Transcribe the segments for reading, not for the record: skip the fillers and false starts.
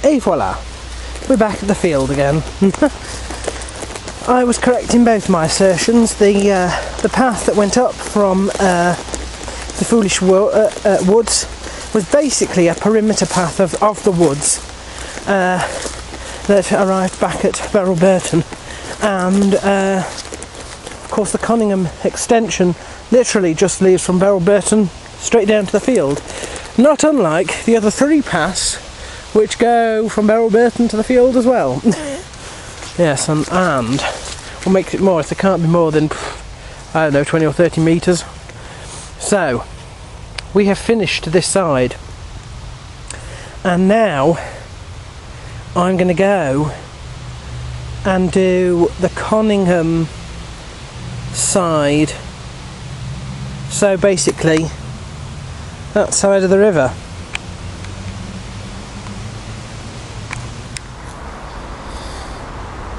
Et voila, we're back at the field again. I was correct in both my assertions. The path that went up from the foolish woods was basically a perimeter path of the woods that arrived back at Beryl Burton, and of course the Conyngham extension literally just leads from Beryl Burton straight down to the field, not unlike the other 3 paths which go from Beryl Burton to the field as well. Yes, and what makes it more is there can't be more than, I don't know, 20 or 30 metres. So we have finished this side, and now I'm going to go and do the Conyngham side. So basically that side of the river.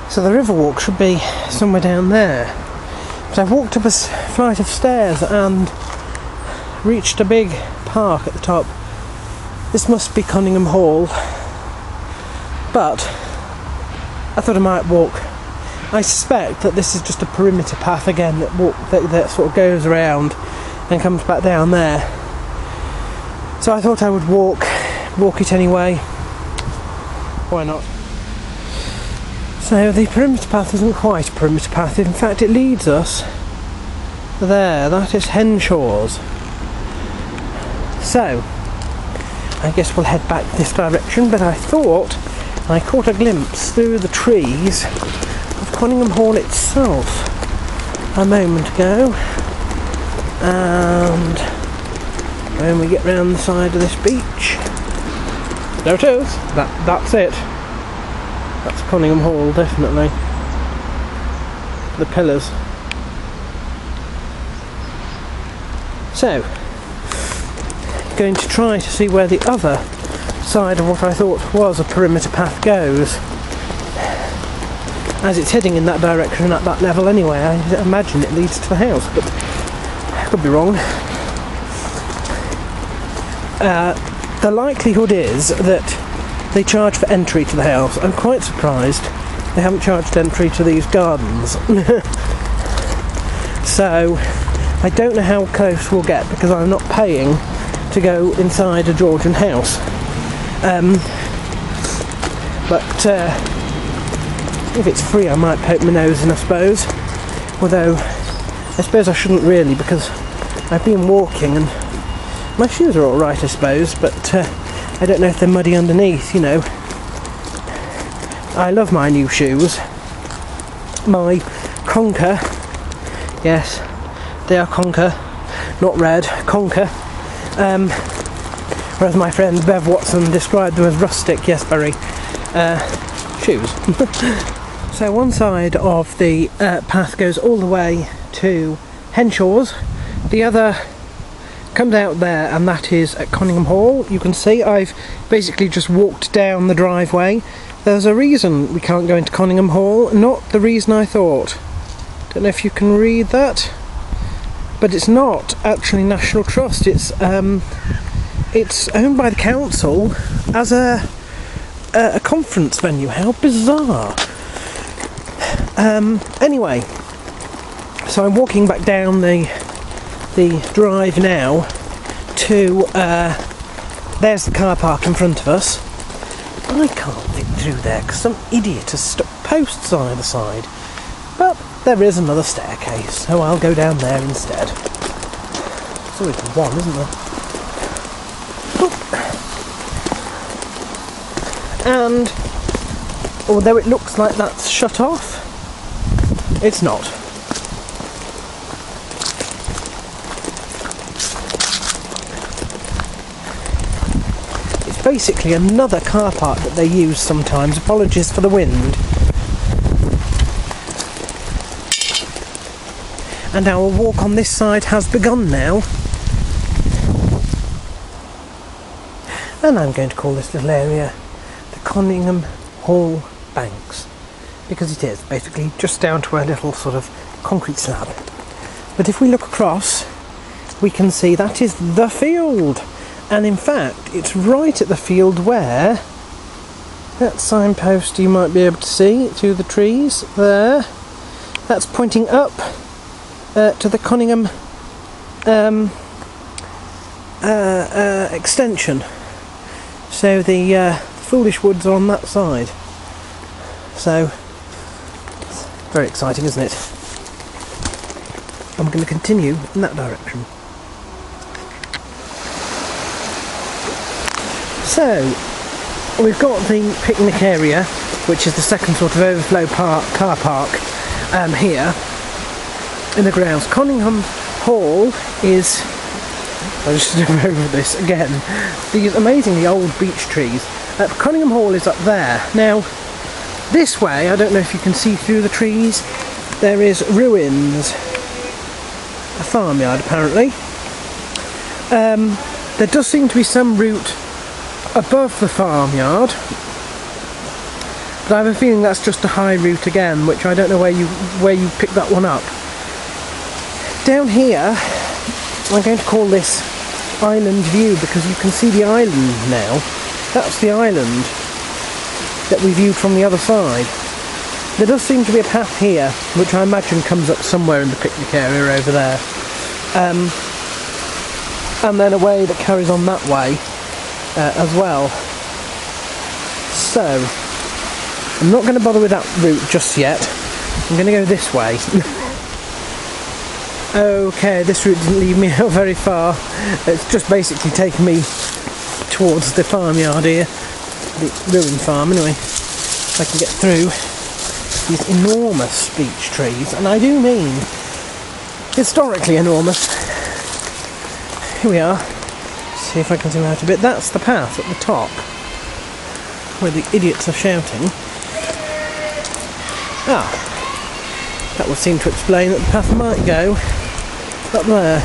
So the river walk should be somewhere down there, but I've walked up a flight of stairs and reached a big park at the top. This must be Conyngham Hall, but I thought I might walk. I suspect that this is just a perimeter path again that sort of goes around and comes back down there. So I thought I would walk it anyway. Why not? So the perimeter path isn't quite a perimeter path. In fact, it leads us there. That is Henshaw's. So I guess we'll head back this direction, but I thought I caught a glimpse through the trees of Conyngham Hall itself a moment ago, and when we get round the side of this beach, there it is. That's it. That's Conyngham Hall, definitely. The pillars. So, going to try to see where the other side of what I thought was a perimeter path goes. As it's heading in that direction at that level anyway, I imagine it leads to the house, but I could be wrong. The likelihood is that they charge for entry to the house. I'm quite surprised they haven't charged entry to these gardens. So I don't know how close we'll get, because I'm not paying to go inside a Georgian house. But if it's free I might poke my nose in, I suppose. Although I suppose I shouldn't really, because I've been walking and my shoes are alright, I suppose, but I don't know if they're muddy underneath, you know. I love my new shoes. My Conker, yes, they are Conker, not red, Conker. Whereas my friend Bev Watson described them as rustic, yes, very, shoes. So one side of the path goes all the way to Henshaw's, the other comes out there, and that is at Conyngham Hall. You can see I've basically just walked down the driveway. There's a reason we can't go into Conyngham Hall, not the reason I thought. Don't know if you can read that, but it's not actually National Trust. It's owned by the council as a conference venue. How bizarre. Anyway, so I'm walking back down the drive now to there's the car park in front of us. I can't fit through there because some idiot has stuck posts on either side, but there is another staircase, so I'll go down there instead. There's always one, isn't there? And although it looks like that's shut off, it's not. Basically another car park that they use sometimes. Apologies for the wind. And our walk on this side has begun now. And I'm going to call this little area the Conyngham Hall Banks, because it is basically just down to a little sort of concrete slab. But if we look across, we can see that is the field. And in fact, it's right at the field where That signpost you might be able to see through the trees there. That's pointing up to the Conyngham extension. So the Foolish Woods are on that side. So, very exciting, isn't it? I'm going to continue in that direction. So, we've got the picnic area, which is the second sort of overflow car park here in the grounds. Conyngham Hall is, I'll just go over this again, these amazingly old beech trees. Conyngham Hall is up there. Now, this way, I don't know if you can see through the trees, there is ruins, a farmyard apparently. There does seem to be some route above the farmyard, but I have a feeling that's just a high route again, which I don't know where you picked that one up. Down here, I'm going to call this island view because you can see the island now. That's the island that we viewed from the other side. There does seem to be a path here, which I imagine comes up somewhere in the picnic area over there, and then a way that carries on that way as well. So, I'm not going to bother with that route just yet. I'm going to go this way. Okay, this route didn't lead me out very far. It's just basically taken me towards the farmyard here. The ruined farm, anyway. If I can get through these enormous beech trees, and I do mean historically enormous. Here we are. See if I can zoom out a bit. That's the path at the top where the idiots are shouting. That would seem to explain that the path might go up there.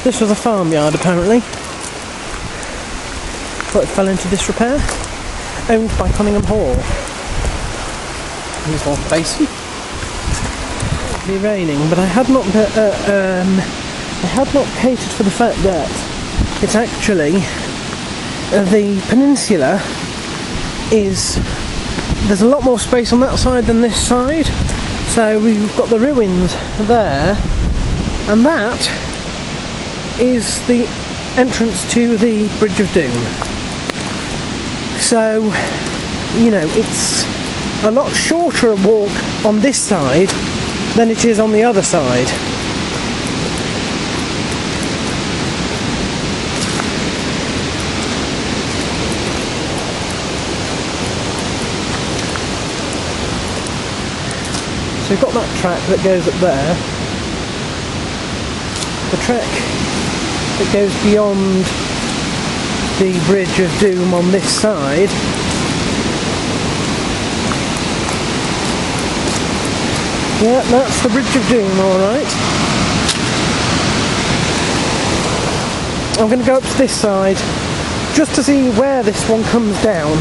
This was a farmyard apparently, but it fell into disrepair. Owned by Conyngham Hall. Here's one basin. It'll be raining, but I had not catered for the fact that it's actually the peninsula is, there's a lot more space on that side than this side. So we've got the ruins there, and that is the entrance to the Bridge of Doom. So, you know, it's a lot shorter a walk on this side than it is on the other side. So we've got that track that goes up there, the track that goes beyond the Bridge of Doom on this side. Yeah, that's the Bridge of Doom, alright. I'm going to go up to this side just to see where this one comes down.